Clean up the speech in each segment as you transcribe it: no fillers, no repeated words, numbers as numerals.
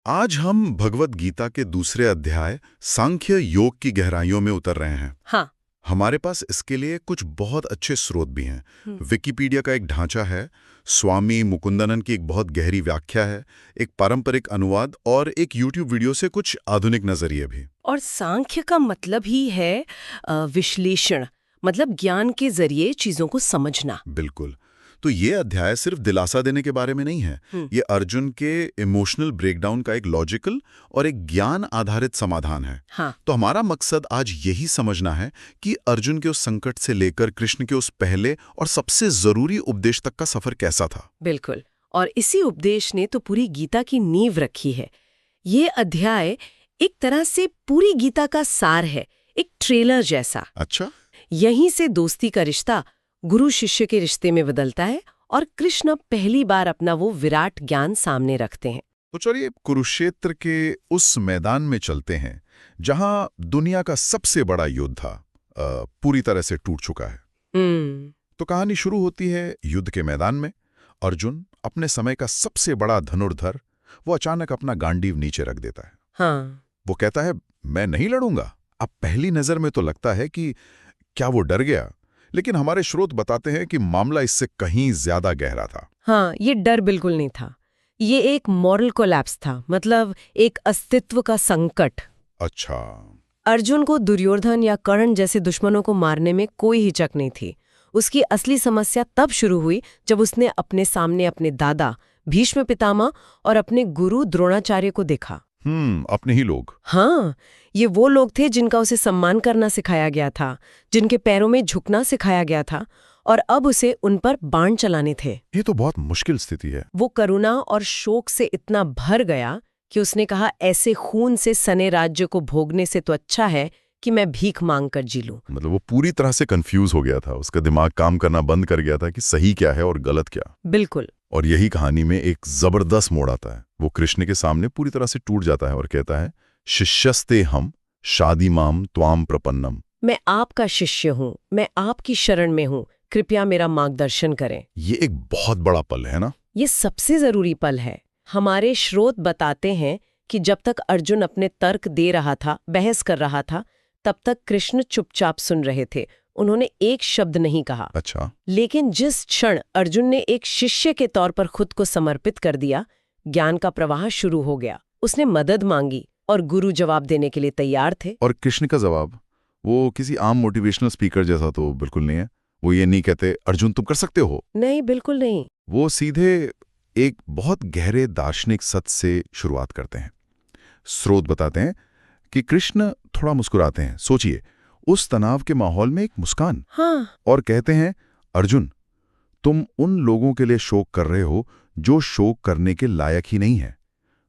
आज हम भगवत गीता के दूसरे अध्याय सांख्य योग की गहराइयों में उतर रहे हैं। हाँ। हमारे पास इसके लिए कुछ बहुत अच्छे स्रोत भी हैं। हम्म। विकिपीडिया का एक ढांचा है, स्वामी मुकुंदनन की एक बहुत गहरी व्याख्या है, एक पारंपरिक अनुवाद और एक यूट्यूब वीडियो से कुछ आधुनिक नजरिए भी। और सांख्य का मतलब ही है विश्लेषण, मतलब ज्ञान के जरिए चीजों को समझना। बिल्कुल। तो ये अध्याय सिर्फ दिलासा देने के बारे में नहीं है। ये अर्जुन के इमोशनल ब्रेकडाउन का एक लॉजिकल और एक ज्ञान आधारित समाधान है। हाँ। तो हमारा मकसद आज यही समझना है कि अर्जुन के उस संकट से लेकर कृष्ण के उस पहले और सबसे जरूरी उपदेश तक का सफर कैसा था। बिल्कुल। और इसी उपदेश ने तो पूरी गीता की नींव रखी है। ये अध्याय एक तरह से पूरी गीता का सार है, एक ट्रेलर जैसा। अच्छा। यहीं से दोस्ती का रिश्ता गुरु शिष्य के रिश्ते में बदलता है और कृष्ण पहली बार अपना वो विराट ज्ञान सामने रखते हैं। तो चलिए कुरुक्षेत्र के उस मैदान में चलते हैं जहां दुनिया का सबसे बड़ा योद्धा पूरी तरह से टूट चुका है। तो कहानी शुरू होती है युद्ध के मैदान में। अर्जुन, अपने समय का सबसे बड़ा धनुर्धर, वो अचानक अपना गांडीव नीचे रख देता है। हाँ। वो कहता है, मैं नहीं लड़ूंगा। अब पहली नजर में तो लगता है कि क्या वो डर गया, लेकिन हमारे स्रोत बताते हैं कि मामला इससे कहीं ज्यादा गहरा था। हाँ, ये डर बिल्कुल नहीं था। ये एक मॉरल कोलैप्स था, मतलब एक अस्तित्व का संकट। अच्छा। अर्जुन को दुर्योधन या कर्ण जैसे दुश्मनों को मारने में कोई हिचक नहीं थी। उसकी असली समस्या तब शुरू हुई जब उसने अपने सामने अपने दादा भीष्म पितामह और अपने गुरु द्रोणाचार्य को देखा। अपने ही लोग। हाँ, ये वो लोग थे जिनका उसे सम्मान करना सिखाया गया था, जिनके पैरों में झुकना सिखाया गया था, और अब उसे उन पर बाण चलाने थे। ये तो बहुत मुश्किल स्थिति है। वो करुणा और शोक से इतना भर गया कि उसने कहा, ऐसे खून से सने राज्य को भोगने से तो अच्छा है कि मैं भीख मांग कर जी लूं। मतलब वो पूरी तरह से कंफ्यूज हो गया था, उसका दिमाग काम करना बंद कर गया था कि सही क्या है और गलत क्या। बिल्कुल। और यही कहानी में एक जबरदस्त मोड़ आता है। वो कृष्ण के सामने पूरी तरह से टूट जाता है और कहता है, शिष्यस्ते हम शादीमाम त्वाम प्रपन्नम। मैं आपका शिष्य हूँ, मैं आपकी शरण में हूँ, कृपया मेरा मार्गदर्शन करें। ये एक बहुत बड़ा पल है ना। ये सबसे जरूरी पल है। हमारे स्रोत बताते हैं कि जब तक अर्जुन अपने तर्क दे रहा था, बहस कर रहा था, तब तक कृष्ण चुपचाप सुन रहे थे। उन्होंने एक शब्द नहीं कहा। अच्छा। लेकिन जिस क्षण अर्जुन ने एक शिष्य के तौर पर खुद को समर्पित कर दिया, ज्ञान का प्रवाह शुरू हो गया। उसने मदद मांगी और गुरु जवाब देने के लिए तैयार थे। और कृष्ण का जवाब वो किसी आम मोटिवेशनल स्पीकर जैसा तो बिल्कुल नहीं है। वो ये नहीं कहते, अर्जुन तुम कर सकते हो। नहीं, बिल्कुल नहीं। वो सीधे एक बहुत गहरे दार्शनिक सत्य से शुरुआत करते हैं। स्रोत बताते हैं कि कृष्ण थोड़ा मुस्कुराते हैं। सोचिए, उस तनाव के माहौल में एक मुस्कान। हाँ। और कहते हैं, अर्जुन तुम उन लोगों के लिए शोक कर रहे हो जो शोक करने के लायक ही नहीं है।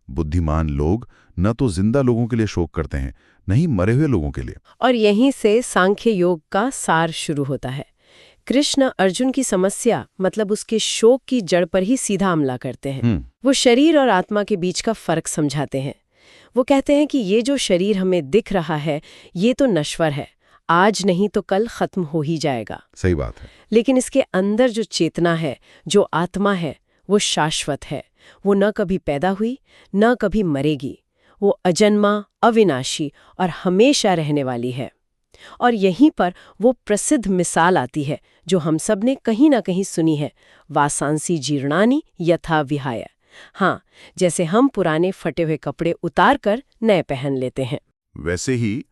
बुद्धिमान लोग न तो जिंदा लोगों के लिए शोक करते हैं, न ही मरे हुए लोगों के लिए। और यहीं से सांख्य योग का सार शुरू होता है। कृष्ण अर्जुन की समस्या, मतलब उसके शोक की जड़ पर ही सीधा हमला करते हैं। वो शरीर और आत्मा के बीच का फर्क समझाते हैं। वो कहते हैं कि ये जो शरीर हमें दिख रहा है, ये तो नश्वर है, आज नहीं तो कल खत्म हो ही जाएगा। सही बात है। लेकिन इसके अंदर जो चेतना है, जो आत्मा है, वो शाश्वत है। वो न कभी पैदा हुई, न कभी मरेगी। वो अजन्मा, अविनाशी और हमेशा रहने वाली है। और यहीं पर वो प्रसिद्ध मिसाल आती है जो हम सब ने कहीं ना कहीं सुनी है, वासांसी जीर्णानि यथा विहाय। हाँ, जैसे हम पुराने फटे हुए कपड़े उतार कर नए पहन लेते हैं, वैसे ही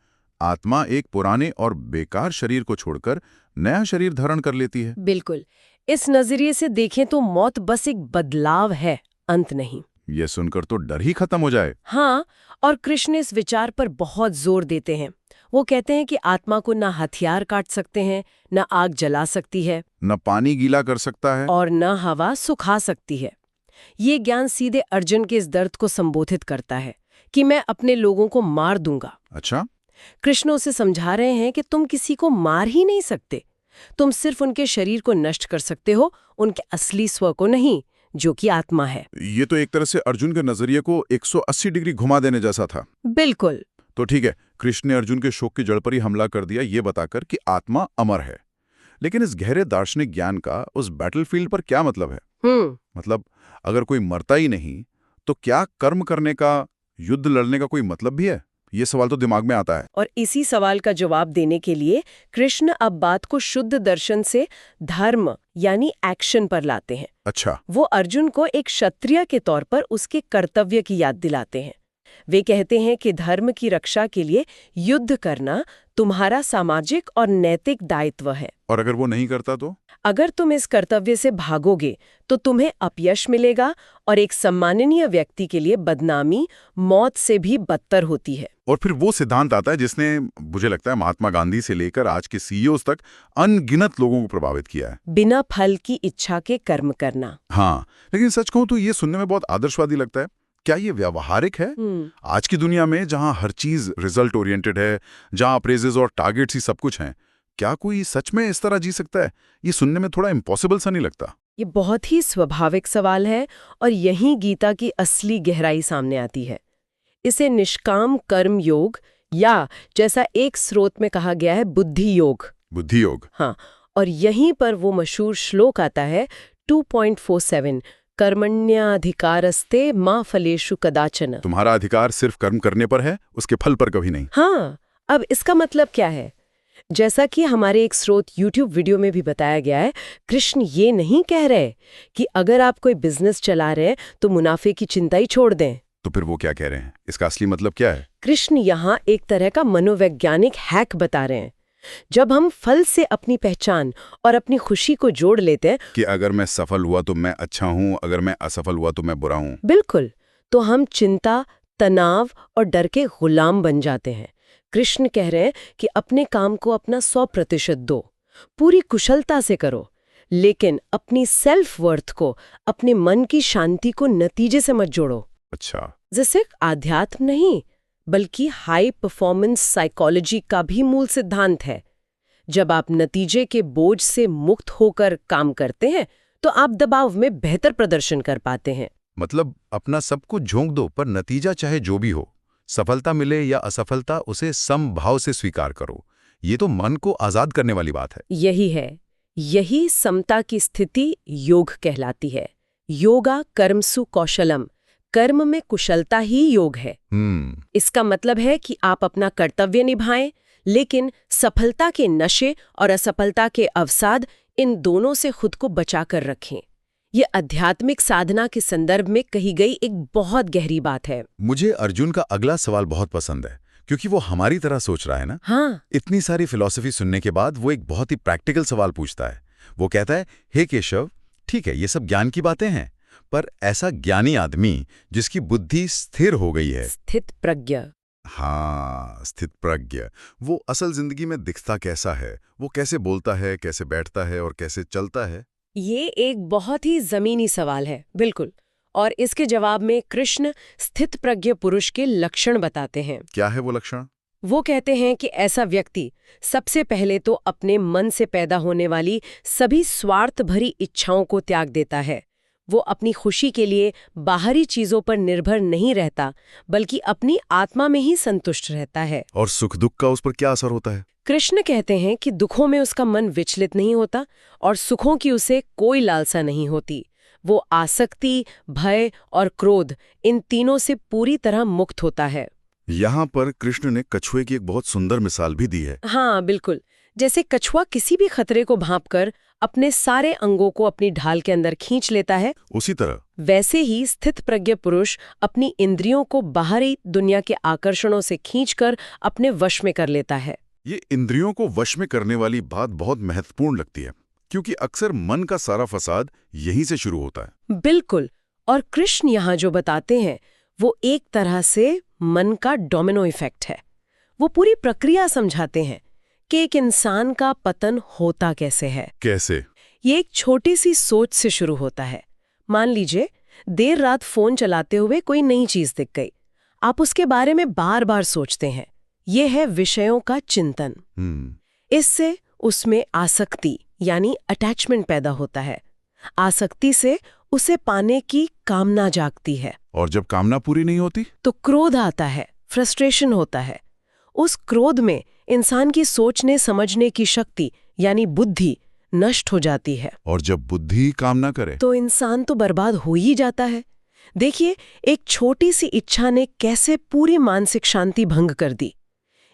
आत्मा एक पुराने और बेकार शरीर को छोड़कर नया शरीर धारण कर लेती है। बिल्कुल। इस नजरिए से देखें तो मौत बस एक बदलाव है, अंत नहीं। यह सुनकर तो डर ही खत्म हो जाए। हाँ, और कृष्ण इस विचार पर बहुत जोर देते हैं। वो कहते हैं कि आत्मा को न हथियार काट सकते हैं, न आग जला सकती है, न पानी गीला कर सकता है, और न हवा सुखा सकती है। ये ज्ञान सीधे अर्जुन के इस दर्द को संबोधित करता है कि मैं अपने लोगों को मार दूंगा। अच्छा। कृष्ण उसे समझा रहे हैं कि तुम किसी को मार ही नहीं सकते। तुम सिर्फ उनके शरीर को नष्ट कर सकते हो, उनके असली स्व को नहीं, जो कि आत्मा है। ये तो एक तरह से अर्जुन के नजरिए को 180 डिग्री घुमा देने जैसा था। बिल्कुल। तो ठीक है, कृष्ण ने अर्जुन के शोक की जड़ पर ही हमला कर दिया, ये बताकर कि आत्मा अमर है। लेकिन इस गहरे दार्शनिक ज्ञान का उस बैटलफील्ड पर क्या मतलब है? मतलब अगर कोई मरता ही नहीं तो क्या कर्म करने का, युद्ध लड़ने का कोई मतलब भी है? ये सवाल तो दिमाग में आता है। और इसी सवाल का जवाब देने के लिए कृष्ण अब बात को शुद्ध दर्शन से धर्म यानी एक्शन पर लाते हैं। अच्छा। वो अर्जुन को एक क्षत्रिय के तौर पर उसके कर्तव्य की याद दिलाते हैं। वे कहते हैं कि धर्म की रक्षा के लिए युद्ध करना तुम्हारा सामाजिक और नैतिक दायित्व है। और अगर वो नहीं करता तो? अगर तुम इस कर्तव्य से भागोगे तो तुम्हें अपयश मिलेगा और एक सम्माननीय व्यक्ति के लिए बदनामी मौत से भी बदतर होती है। और फिर वो सिद्धांत आता है जिसने, मुझे लगता है, महात्मा गांधी से लेकर आज के सीईओज तक अनगिनत लोगों को प्रभावित किया है। बिना फल की इच्छा के कर्म करना। हाँ, लेकिन सच कहूं तो ये सुनने में बहुत आदर्शवादी लगता है। क्या ये व्यावहारिक है? आज की दुनिया में जहां हर चीज रिजल्ट ओरिएंटेड है, जहां अप्रेजेस और टारगेट्स ही सब कुछ हैं, क्या कोई सच में इस तरह जी सकता है? ये सुनने में थोड़ा इम्पॉसिबल सा नहीं लगता? ये बहुत ही स्वाभाविक सवाल है और यहीं गीता की असली गहराई सामने आती है। इसे निष्काम कर्म योग या जैसा एक स्रोत में कहा गया है बुद्धि योग। बुद्धि योग। हाँ, और यहीं पर वो मशहूर श्लोक आता है 2.47 कर्मण्याधिकारस्ते मा फलेषु कदाचन। तुम्हारा अधिकार सिर्फ कर्म करने पर है, उसके फल पर कभी नहीं। हाँ, अब इसका मतलब क्या है? जैसा कि हमारे एक स्रोत YouTube वीडियो में भी बताया गया है, कृष्ण ये नहीं कह रहे कि अगर आप कोई बिजनेस चला रहे हैं तो मुनाफे की चिंता ही छोड़ दें। तो फिर वो क्या कह रहे हैं? इसका असली मतलब क्या है? कृष्ण यहाँ एक तरह का मनोवैज्ञानिक हैक बता रहे हैं। जब हम फल से अपनी पहचान और अपनी खुशी को जोड़ लेते हैं कि अगर मैं सफल हुआ तो मैं अच्छा हूं, अगर मैं असफल हुआ तो मैं बुरा हूं। बिल्कुल, तो हम चिंता, तनाव और डर के गुलाम बन जाते हैं। कृष्ण कह रहे हैं कि अपने काम को अपना 100% दो, पूरी कुशलता से करो, लेकिन अपनी सेल्फ वर्थ को, अपने मन की शांति को नतीजे से मत जोड़ो। अच्छा। जैसे आध्यात्म नहीं बल्कि हाई परफॉर्मेंस साइकोलॉजी का भी मूल सिद्धांत है। जब आप नतीजे के बोझ से मुक्त होकर काम करते हैं तो आप दबाव में बेहतर प्रदर्शन कर पाते हैं। मतलब अपना सब कुछ झोंक दो, पर नतीजा चाहे जो भी हो, सफलता मिले या असफलता, उसे समभाव से स्वीकार करो। ये तो मन को आजाद करने वाली बात है। यही है, यही समता की स्थिति योग कहलाती है। योगा कर्मसु कौशलम, कर्म में कुशलता ही योग है। इसका मतलब है कि आप अपना कर्तव्य निभाएं, लेकिन सफलता के नशे और असफलता के अवसाद, इन दोनों से खुद को बचा कर रखें। ये आध्यात्मिक साधना के संदर्भ में कही गई एक बहुत गहरी बात है। मुझे अर्जुन का अगला सवाल बहुत पसंद है, क्योंकि वो हमारी तरह सोच रहा है ना। हाँ। इतनी सारी फिलॉसफी सुनने के बाद वो एक बहुत ही प्रैक्टिकल सवाल पूछता है। वो कहता है, हे केशव, ठीक है ये सब ज्ञान की बातें हैं, पर ऐसा ज्ञानी आदमी जिसकी बुद्धि स्थिर हो गई है, स्थित प्रज्ञ। हाँ, स्थित प्रज्ञ, वो असल जिंदगी में दिखता कैसा है? वो कैसे बोलता है, कैसे बैठता है और कैसे चलता है? ये एक बहुत ही जमीनी सवाल है, बिल्कुल। और इसके जवाब में कृष्ण स्थित प्रज्ञ पुरुष के लक्षण बताते हैं। क्या है वो लक्षण? वो कहते हैं कि ऐसा व्यक्ति सबसे पहले तो अपने मन से पैदा होने वाली सभी स्वार्थ भरी इच्छाओं को त्याग देता है। वो अपनी खुशी के लिए बाहरी चीजों पर निर्भर नहीं रहता, बल्कि अपनी आत्मा में ही संतुष्ट रहता है। और सुख दुख का उस पर क्या असर होता है? कृष्ण कहते हैं कि दुखों में उसका मन विचलित नहीं होता और सुखों की उसे कोई लालसा नहीं होती। वो आसक्ति, भय और क्रोध, इन तीनों से पूरी तरह मुक्त होता है। यहाँ पर कृष्ण ने कछुए की एक बहुत सुंदर मिसाल भी दी है। हाँ, बिल्कुल। जैसे कछुआ किसी भी खतरे को भांपकर अपने सारे अंगों को अपनी ढाल के अंदर खींच लेता है, उसी तरह वैसे ही स्थित प्रज्ञ पुरुष अपनी इंद्रियों को बाहरी दुनिया के आकर्षणों से खींचकर अपने वश में कर लेता है। ये इंद्रियों को वश में करने वाली बात बहुत महत्वपूर्ण लगती है, क्योंकि अक्सर मन का सारा फसाद यहीं से शुरू होता है। बिल्कुल। और कृष्ण यहाँ जो बताते हैं वो एक तरह से मन का डोमिनो इफेक्ट है। वो पूरी प्रक्रिया समझाते हैं कि एक इंसान का पतन होता कैसे है। कैसे? ये एक छोटी सी सोच से शुरू होता है। मान लीजिए देर रात फोन चलाते हुए कोई नई चीज दिख गई, आप उसके बारे में बार बार सोचते हैं। ये है विषयों का चिंतन। इससे उसमें आसक्ति यानी अटैचमेंट पैदा होता है। आसक्ति से उसे पाने की कामना जागती है, और जब कामना पूरी नहीं होती तो क्रोध आता है, फ्रस्ट्रेशन होता है। उस क्रोध में इंसान की सोचने समझने की शक्ति यानी बुद्धि नष्ट हो जाती है। और जब बुद्धि काम ना करे तो इंसान तो बर्बाद हो ही जाता है। देखिए, एक छोटी सी इच्छा ने कैसे पूरी मानसिक शांति भंग कर दी।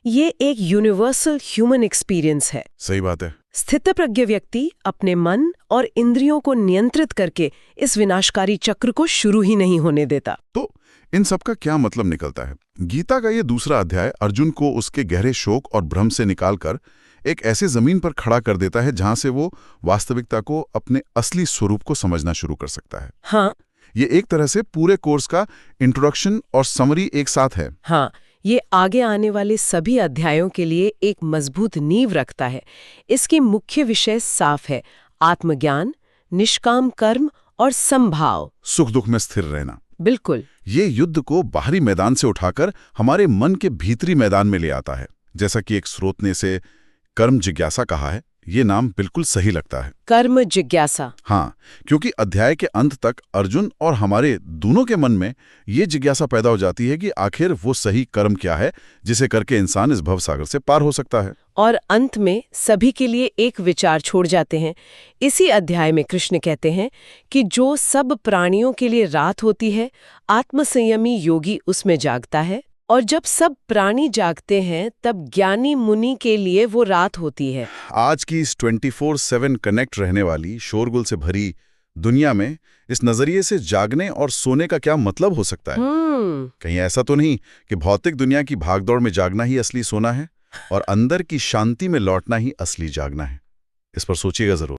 ये एक यूनिवर्सल ह्यूमन एक्सपीरियंस है। सही बात है। स्थितप्रज्ञ व्यक्ति अपने मन और इंद्रियों को नियंत्रित करके इस विनाशकारी चक्र को शुरू ही नहीं होने देता। तो इन सब का क्या मतलब निकलता है? गीता का ये दूसरा अध्याय अर्जुन को उसके गहरे शोक और भ्रम से निकालकर एक ऐसे जमीन पर खड़ा कर देता है जहां से वो वास्तविकता को, अपने असली स्वरूप को समझना शुरू कर सकता है। हाँ, ये एक तरह से पूरे कोर्स का इंट्रोडक्शन और समरी एक साथ है। हाँ, ये आगे आने वाले सभी अध्यायों के लिए एक मजबूत नींव रखता है। इसकी मुख्य विषय साफ है: आत्मज्ञान, निष्काम कर्म और समभाव, सुख दुख में स्थिर रहना। बिल्कुल। ये युद्ध को बाहरी मैदान से उठाकर हमारे मन के भीतरी मैदान में ले आता है। जैसा कि एक स्रोत ने इसे कर्म जिज्ञासा कहा है, ये नाम बिल्कुल सही लगता है, कर्म जिज्ञासा। हाँ, क्योंकि अध्याय के अंत तक अर्जुन और हमारे दोनों के मन में ये जिज्ञासा पैदा हो जाती है कि आखिर वो सही कर्म क्या है जिसे करके इंसान इस भवसागर से पार हो सकता है। और अंत में सभी के लिए एक विचार छोड़ जाते हैं। इसी अध्याय में कृष्ण कहते हैं कि जो सब प्राणियों के लिए रात होती है, आत्मसंयमी योगी उसमें जागता है, और जब सब प्राणी जागते हैं तब ज्ञानी मुनि के लिए वो रात होती है। आज की इस 24/7 कनेक्ट रहने वाली, शोरगुल से भरी दुनिया में इस नजरिए से जागने और सोने का क्या मतलब हो सकता है? कहीं ऐसा तो नहीं कि भौतिक दुनिया की भागदौड़ में जागना ही असली सोना है और अंदर की शांति में लौटना ही असली जागना है? इस पर सोचिएगा जरूर।